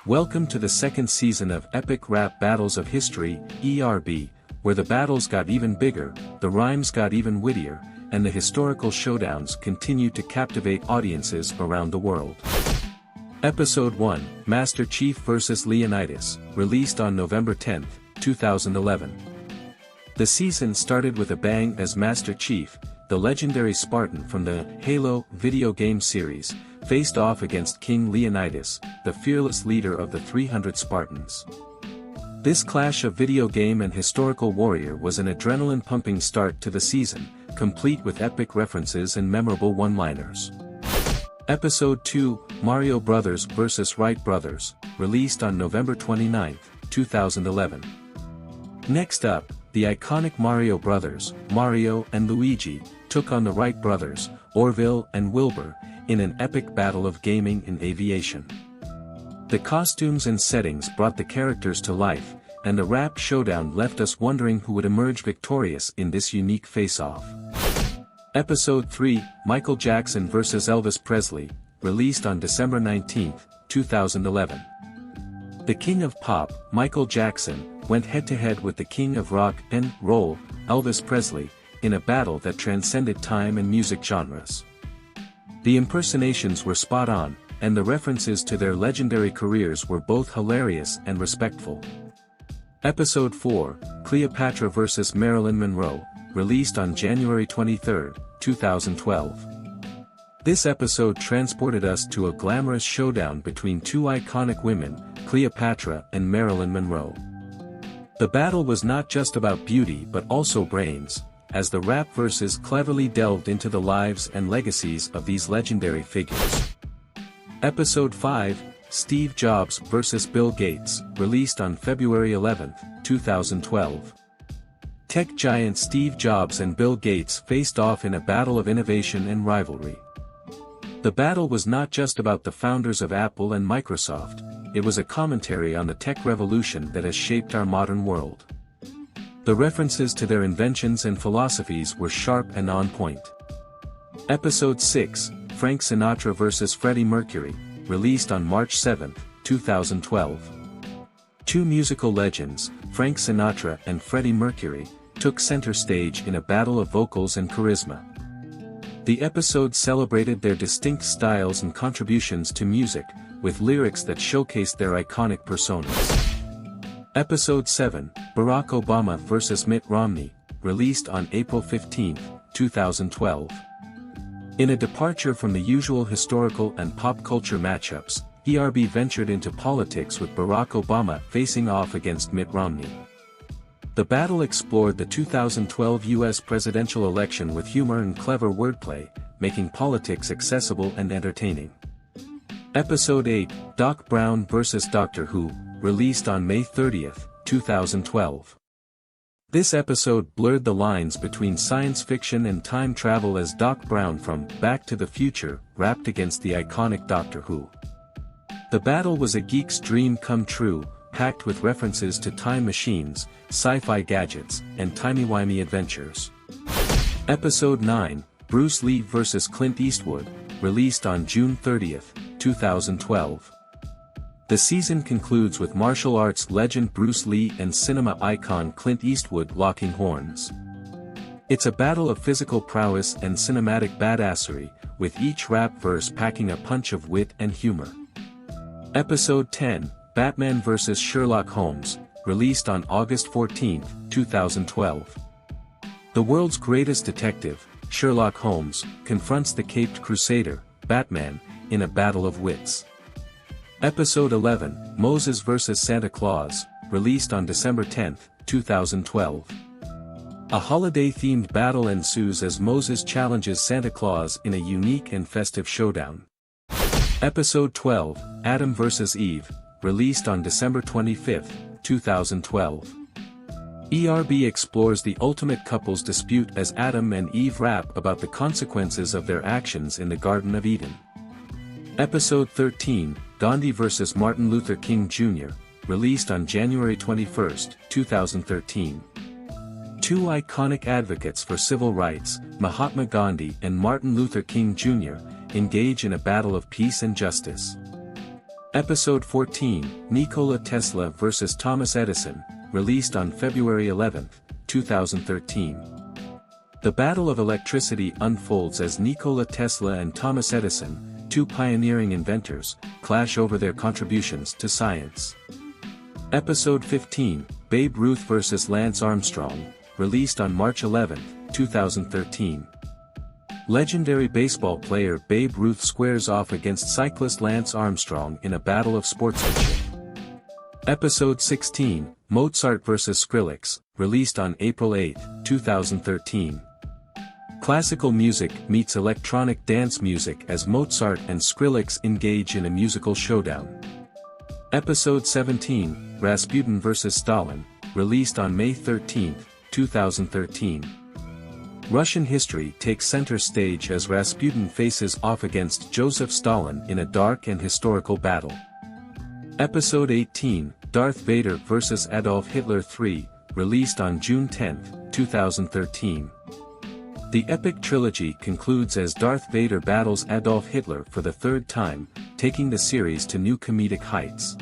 Welcome to the second season of Epic Rap Battles of History, ERB, where the battles got even bigger, the rhymes got even wittier, and the historical showdowns continue to captivate audiences around the world. Episode 1, Master Chief vs. Leonidas, released on November 10, 2011. The season started with a bang as Master Chief, the legendary Spartan from the Halo video game series, faced off against King Leonidas, the fearless leader of the 300 Spartans. This clash of video game and historical warrior was an adrenaline-pumping start to the season, complete with epic references and memorable one-liners. Episode 2, Mario Brothers vs. Wright Brothers, released on November 29, 2011. Next up, the iconic Mario Brothers, Mario and Luigi, took on the Wright Brothers, Orville and Wilbur, in an epic battle of gaming and aviation. The costumes and settings brought the characters to life, and the rap showdown left us wondering who would emerge victorious in this unique face-off. Episode 3, Michael Jackson vs. Elvis Presley, released on December 19, 2011. The king of pop, Michael Jackson, went head-to-head with the king of rock and roll, Elvis Presley, in a battle that transcended time and music genres. The impersonations were spot on, and the references to their legendary careers were both hilarious and respectful. Episode 4, Cleopatra vs. Marilyn Monroe, released on January 23, 2012. This episode transported us to a glamorous showdown between two iconic women, Cleopatra and Marilyn Monroe. The battle was not just about beauty but also brains, as the rap verses cleverly delved into the lives and legacies of these legendary figures. Episode 5, Steve Jobs vs. Bill Gates, released on February 11, 2012. Tech giant Steve Jobs and Bill Gates faced off in a battle of innovation and rivalry. The battle was not just about the founders of Apple and Microsoft, it was a commentary on the tech revolution that has shaped our modern world. The references to their inventions and philosophies were sharp and on point. Episode 6, Frank Sinatra vs. Freddie Mercury, released on March 7, 2012. Two musical legends, Frank Sinatra and Freddie Mercury, took center stage in a battle of vocals and charisma. The episode celebrated their distinct styles and contributions to music, with lyrics that showcased their iconic personas. Episode 7, Barack Obama vs. Mitt Romney, released on April 15, 2012. In a departure from the usual historical and pop culture matchups, ERB ventured into politics with Barack Obama facing off against Mitt Romney. The battle explored the 2012 U.S. presidential election with humor and clever wordplay, making politics accessible and entertaining. Episode 8, Doc Brown vs. Doctor Who, released on May 30, 2012. This episode blurred the lines between science fiction and time travel as Doc Brown from Back to the Future rapped against the iconic Doctor Who. The battle was a geek's dream come true, packed with references to time machines, sci-fi gadgets, and timey-wimey adventures. Episode 9, Bruce Lee vs. Clint Eastwood, released on June 30, 2012. The season concludes with martial arts legend Bruce Lee and cinema icon Clint Eastwood locking horns. It's a battle of physical prowess and cinematic badassery, with each rap verse packing a punch of wit and humor. Episode 10, Batman vs. Sherlock Holmes, released on August 14, 2012. The world's greatest detective, Sherlock Holmes, confronts the caped crusader, Batman, in a battle of wits. Episode 11, Moses vs. Santa Claus, released on December 10, 2012. A holiday-themed battle ensues as Moses challenges Santa Claus in a unique and festive showdown. Episode 12, Adam vs. Eve, released on December 25, 2012. ERB explores the ultimate couples dispute as Adam and Eve rap about the consequences of their actions in the Garden of Eden. Episode 13, Gandhi vs. Martin Luther King Jr., released on January 21, 2013. Two iconic advocates for civil rights, Mahatma Gandhi and Martin Luther King Jr., engage in a battle of peace and justice. Episode 14, Nikola Tesla vs. Thomas Edison, released on February 11, 2013. The battle of electricity unfolds as Nikola Tesla and Thomas Edison, two pioneering inventors, clash over their contributions to science. Episode 15, Babe Ruth vs. Lance Armstrong, released on March 11, 2013. Legendary baseball player Babe Ruth squares off against cyclist Lance Armstrong in a battle of sportsmanship. Episode 16, Mozart vs. Skrillex, released on April 8, 2013. Classical music meets electronic dance music as Mozart and Skrillex engage in a musical showdown. Episode 17, Rasputin vs. Stalin, released on May 13, 2013. Russian history takes center stage as Rasputin faces off against Joseph Stalin in a dark and historical battle. Episode 18, Darth Vader vs. Adolf Hitler 3, released on June 10, 2013. The epic trilogy concludes as Darth Vader battles Adolf Hitler for the third time, taking the series to new comedic heights.